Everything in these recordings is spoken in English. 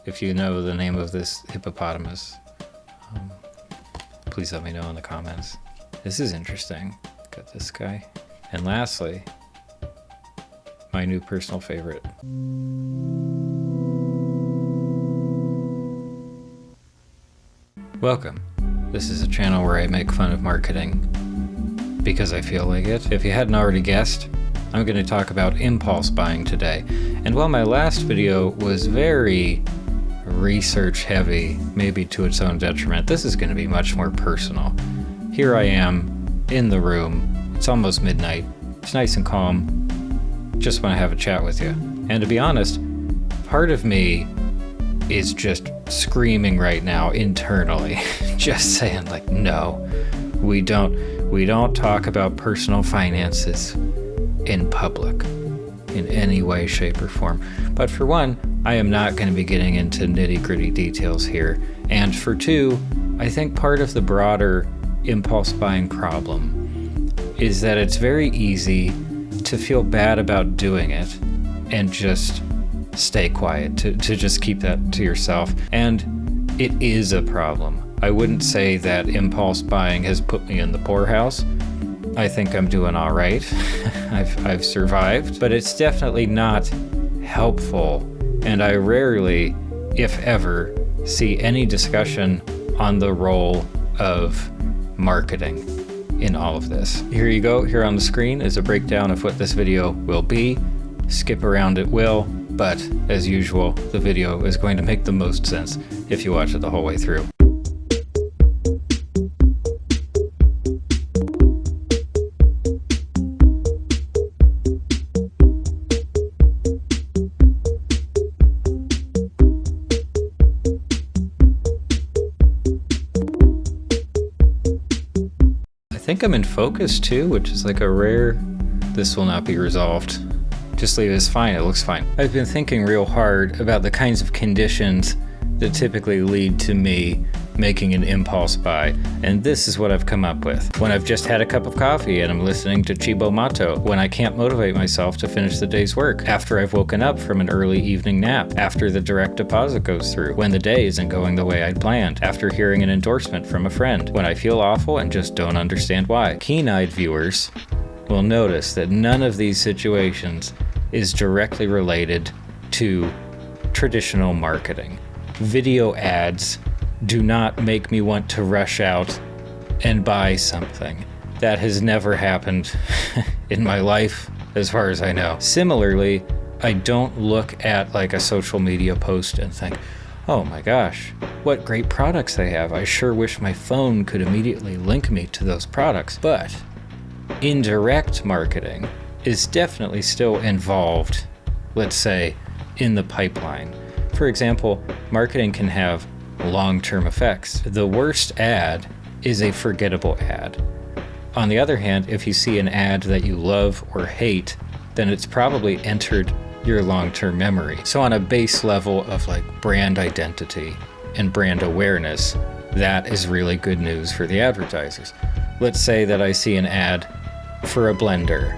If you know the name of this hippopotamus, please let me know in the comments. This is interesting. Got this guy. And lastly, my new personal favorite. Welcome. This is a channel where I make fun of marketing because I feel like it. If you hadn't already guessed, I'm going to talk about impulse buying today. And while my last video was very research heavy, maybe to its own detriment, this is going to be much more personal. Here I am in the room. It's almost midnight. It's nice and calm. Just want to have a chat with you. And to be honest, part of me is just screaming right now internally, just saying like, no, we don't talk about personal finances in public in any way, shape, or form. But for one, I am not going to be getting into nitty-gritty details here. And for two, I think part of the broader impulse buying problem is that it's very easy to feel bad about doing it and just stay quiet, to just keep that to yourself. And it is a problem. I wouldn't say that impulse buying has put me in the poorhouse. I think I'm doing all right. I've survived, but it's definitely not helpful. And I rarely, if ever, see any discussion on the role of marketing in all of this. Here you go. Here on the screen is a breakdown of what this video will be. Skip around it will, but as usual, the video is going to make the most sense if you watch it the whole way through. I think I'm in focus too, which is like a rare, this will not be resolved. Just leave it as fine, it looks fine. I've been thinking real hard about the kinds of conditions that typically lead to me making an impulse buy, and this is what I've come up with. When I've just had a cup of coffee and I'm listening to Cibo Matto, when I can't motivate myself to finish the day's work, after I've woken up from an early evening nap, after the direct deposit goes through, when the day isn't going the way I'd planned, after hearing an endorsement from a friend, when I feel awful and just don't understand why. Keen-eyed viewers will notice that none of these situations is directly related to traditional marketing. Video ads do not make me want to rush out and buy something. That has never happened in my life, as far as I know. Similarly, I don't look at like a social media post and think, oh my gosh, what great products they have. I sure wish my phone could immediately link me to those products. But indirect marketing is definitely still involved, let's say, in the pipeline. For example, marketing can have long-term effects. The worst ad is a forgettable ad. On the other hand, if you see an ad that you love or hate, then it's probably entered your long-term memory. So on a base level of like brand identity and brand awareness, that is really good news for the advertisers. Let's say that I see an ad for a blender.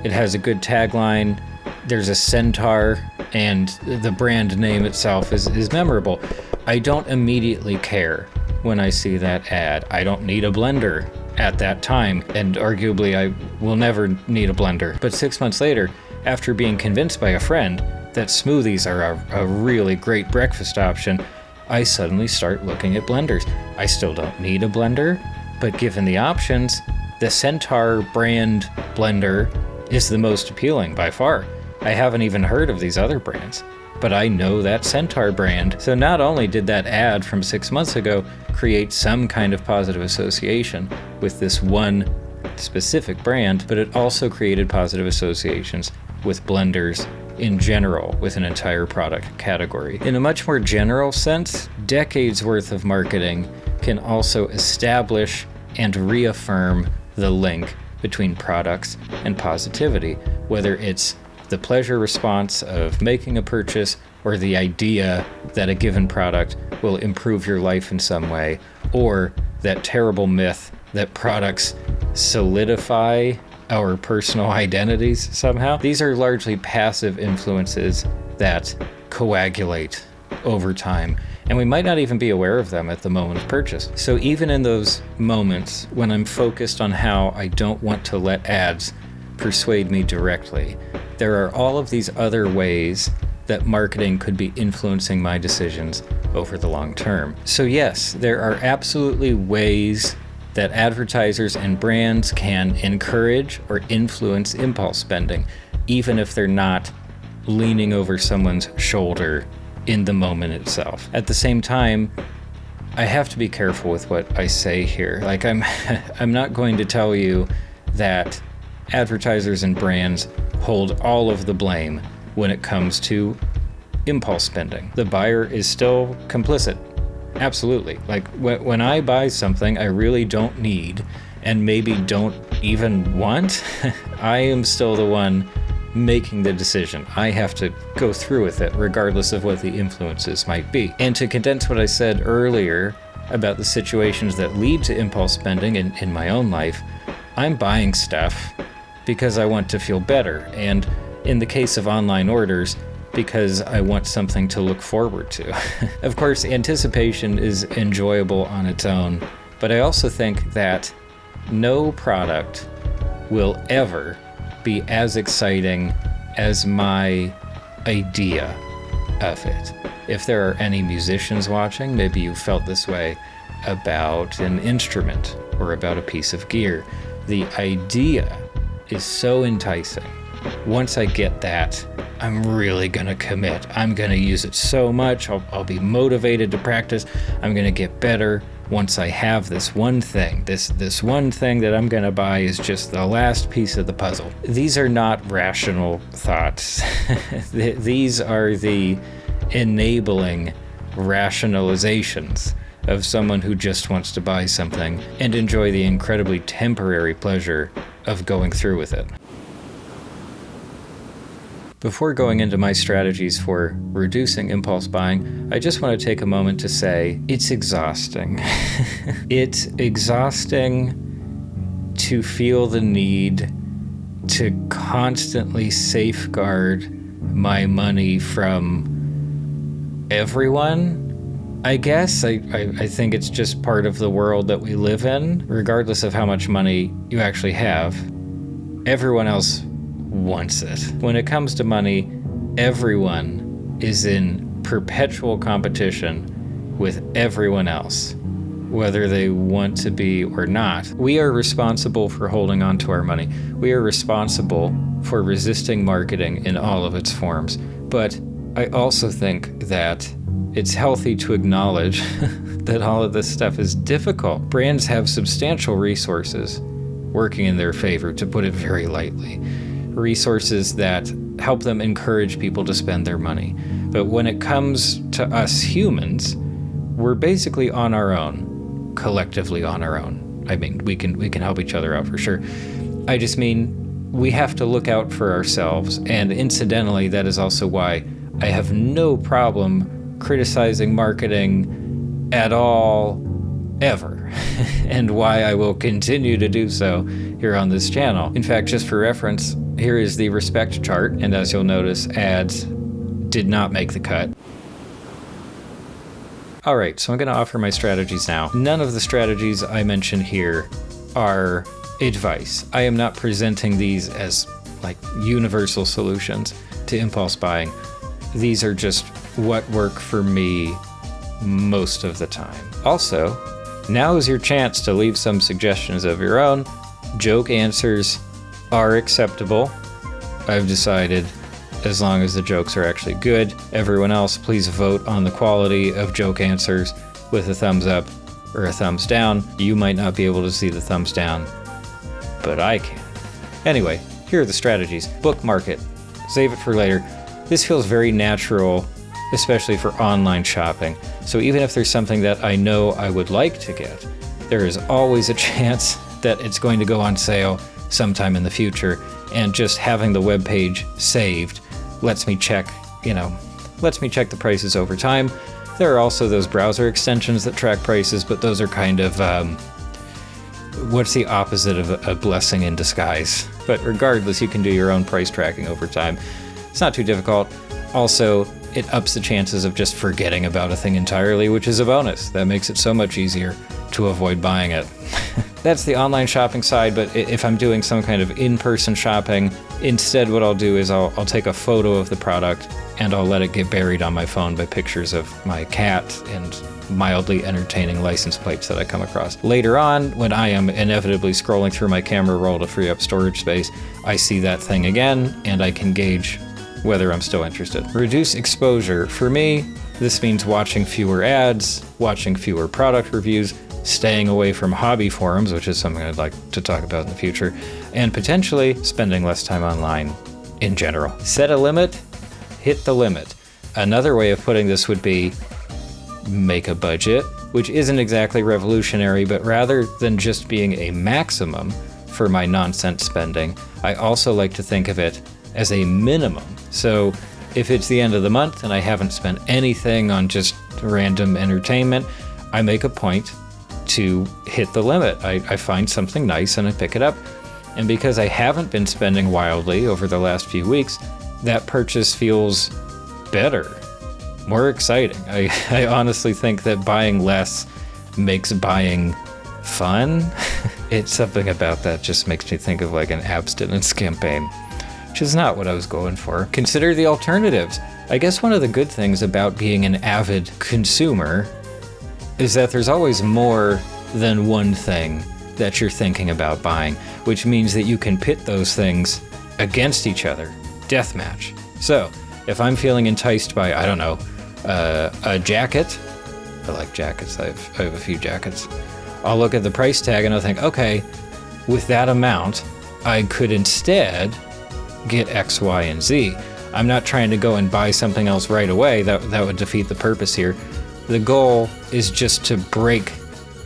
It has a good tagline, there's a centaur, and the brand name itself is memorable. I don't immediately care when I see that ad. I don't need a blender at that time, and arguably I will never need a blender. But 6 months later, after being convinced by a friend that smoothies are a really great breakfast option, I suddenly start looking at blenders. I still don't need a blender, but given the options, the Centaur brand blender is the most appealing by far. I haven't even heard of these other brands, but I know that Centaur brand. So not only did that ad from 6 months ago create some kind of positive association with this one specific brand, but it also created positive associations with blenders in general, with an entire product category. In a much more general sense, decades worth of marketing can also establish and reaffirm the link between products and positivity, whether it's the pleasure response of making a purchase or the idea that a given product will improve your life in some way, or that terrible myth that products solidify our personal identities somehow. These are largely passive influences that coagulate over time, and we might not even be aware of them at the moment of purchase. So even in those moments when I'm focused on how I don't want to let ads persuade me directly, there are all of these other ways that marketing could be influencing my decisions over the long term. So yes, there are absolutely ways that advertisers and brands can encourage or influence impulse spending, even if they're not leaning over someone's shoulder in the moment itself. At the same time, I have to be careful with what I say here. Like I'm not going to tell you that advertisers and brands hold all of the blame when it comes to impulse spending. The buyer is still complicit. Absolutely. Like when I buy something I really don't need and maybe don't even want, I am still the one making the decision. I have to go through with it regardless of what the influences might be. And to condense what I said earlier about the situations that lead to impulse spending in my own life, I'm buying stuff because I want to feel better. And in the case of online orders, because I want something to look forward to. Of course, anticipation is enjoyable on its own, but I also think that no product will ever be as exciting as my idea of it. If there are any musicians watching, maybe you felt this way about an instrument or about a piece of gear. The idea is so enticing. Once I get that, I'm really gonna commit. I'm gonna use it so much. I'll be motivated to practice. I'm gonna get better once I have this one thing. This one thing that I'm gonna buy is just the last piece of the puzzle. These are not rational thoughts. These are the enabling rationalizations of someone who just wants to buy something and enjoy the incredibly temporary pleasure of going through with it. Before going into my strategies for reducing impulse buying, I just want to take a moment to say it's exhausting. It's exhausting to feel the need to constantly safeguard my money from everyone. I guess I think it's just part of the world that we live in. Regardless of how much money you actually have, everyone else wants it. When it comes to money, everyone is in perpetual competition with everyone else, whether they want to be or not. We are responsible for holding on to our money. We are responsible for resisting marketing in all of its forms. But I also think that it's healthy to acknowledge that all of this stuff is difficult. Brands have substantial resources working in their favor, to put it very lightly. Resources that help them encourage people to spend their money. But when it comes to us humans, we're basically on our own, collectively on our own. I mean, we can help each other out for sure. I just mean, we have to look out for ourselves. And incidentally, that is also why I have no problem criticizing marketing at all, ever, and why I will continue to do so here on this channel. In fact, just for reference, here is the respect chart, and as you'll notice, ads did not make the cut. Alright, so I'm going to offer my strategies now. None of the strategies I mention here are advice. I am not presenting these as like universal solutions to impulse buying. These are just what work for me most of the time. Also, now is your chance to leave some suggestions of your own. Joke answers are acceptable. I've decided, as long as the jokes are actually good. Everyone else, please vote on the quality of joke answers with a thumbs up or a thumbs down. You might not be able to see the thumbs down, but I can. Anyway, here are the strategies. Bookmark it. Save it for later. This feels very natural, especially for online shopping. So even if there's something that I know I would like to get, there is always a chance that it's going to go on sale sometime in the future, and just having the web page saved lets me check the prices over time. There are also those browser extensions that track prices, but those are kind of what's the opposite of a blessing in disguise. But regardless, you can do your own price tracking over time. It's not too difficult. Also, it ups the chances of just forgetting about a thing entirely, which is a bonus. That makes it so much easier to avoid buying it. That's the online shopping side, but if I'm doing some kind of in-person shopping, instead what I'll do is I'll take a photo of the product and I'll let it get buried on my phone by pictures of my cat and mildly entertaining license plates that I come across. Later on, when I am inevitably scrolling through my camera roll to free up storage space, I see that thing again and I can gauge whether I'm still interested. Reduce exposure. For me, this means watching fewer ads, watching fewer product reviews, staying away from hobby forums, which is something I'd like to talk about in the future, and potentially spending less time online in general. Set a limit, hit the limit. Another way of putting this would be make a budget, which isn't exactly revolutionary, but rather than just being a maximum for my nonsense spending, I also like to think of it as a minimum. So if it's the end of the month and I haven't spent anything on just random entertainment, I make a point to hit the limit. I find something nice and I pick it up. And because I haven't been spending wildly over the last few weeks, that purchase feels better, more exciting. I honestly think that buying less makes buying fun. It's something about that just makes me think of like an abstinence campaign, which is not what I was going for. Consider the alternatives. I guess one of the good things about being an avid consumer is that there's always more than one thing that you're thinking about buying, which means that you can pit those things against each other. Deathmatch. So, if I'm feeling enticed by, I don't know, a jacket, I like jackets, I have a few jackets, I'll look at the price tag and I'll think, okay, with that amount, I could instead get X, Y, and Z. I'm not trying to go and buy something else right away. That would defeat the purpose here. The goal is just to break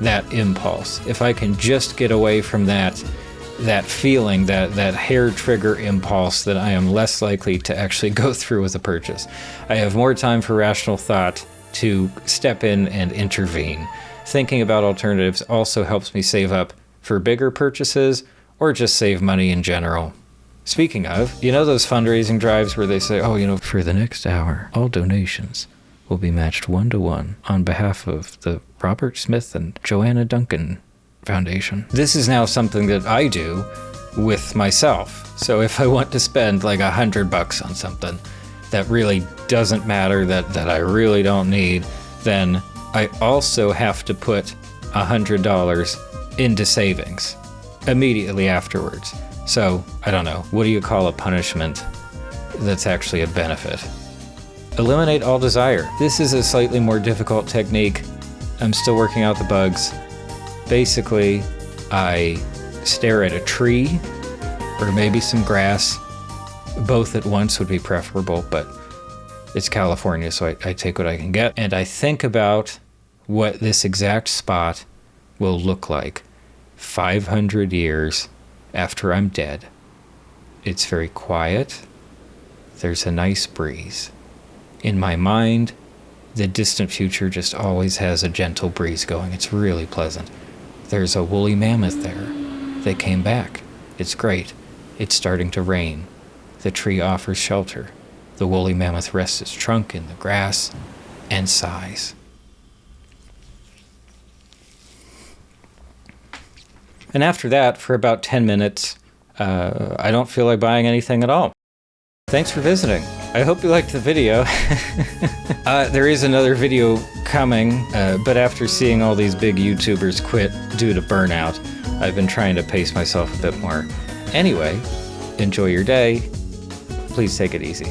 that impulse. If I can just get away from that feeling, that hair trigger impulse, then I am less likely to actually go through with a purchase. I have more time for rational thought to step in and intervene. Thinking about alternatives also helps me save up for bigger purchases or just save money in general. Speaking of, you know those fundraising drives where they say, for the next hour, all donations will be matched 1-to-1 on behalf of the Robert Smith and Joanna Duncan Foundation. This is now something that I do with myself. So if I want to spend like $100 on something that really doesn't matter, that I really don't need, then I also have to put $100 into savings immediately afterwards. So, I don't know, what do you call a punishment that's actually a benefit? Eliminate all desire. This is a slightly more difficult technique. I'm still working out the bugs. Basically, I stare at a tree or maybe some grass. Both at once would be preferable, but it's California, so I take what I can get. And I think about what this exact spot will look like 500 years after I'm dead. It's very quiet. There's a nice breeze. In my mind, the distant future just always has a gentle breeze going. It's really pleasant. There's a woolly mammoth there. They came back. It's great. It's starting to rain. The tree offers shelter. The woolly mammoth rests its trunk in the grass and sighs. And after that, for about 10 minutes, I don't feel like buying anything at all. Thanks for visiting. I hope you liked the video. There is another video coming, but after seeing all these big YouTubers quit due to burnout, I've been trying to pace myself a bit more. Anyway, enjoy your day. Please take it easy.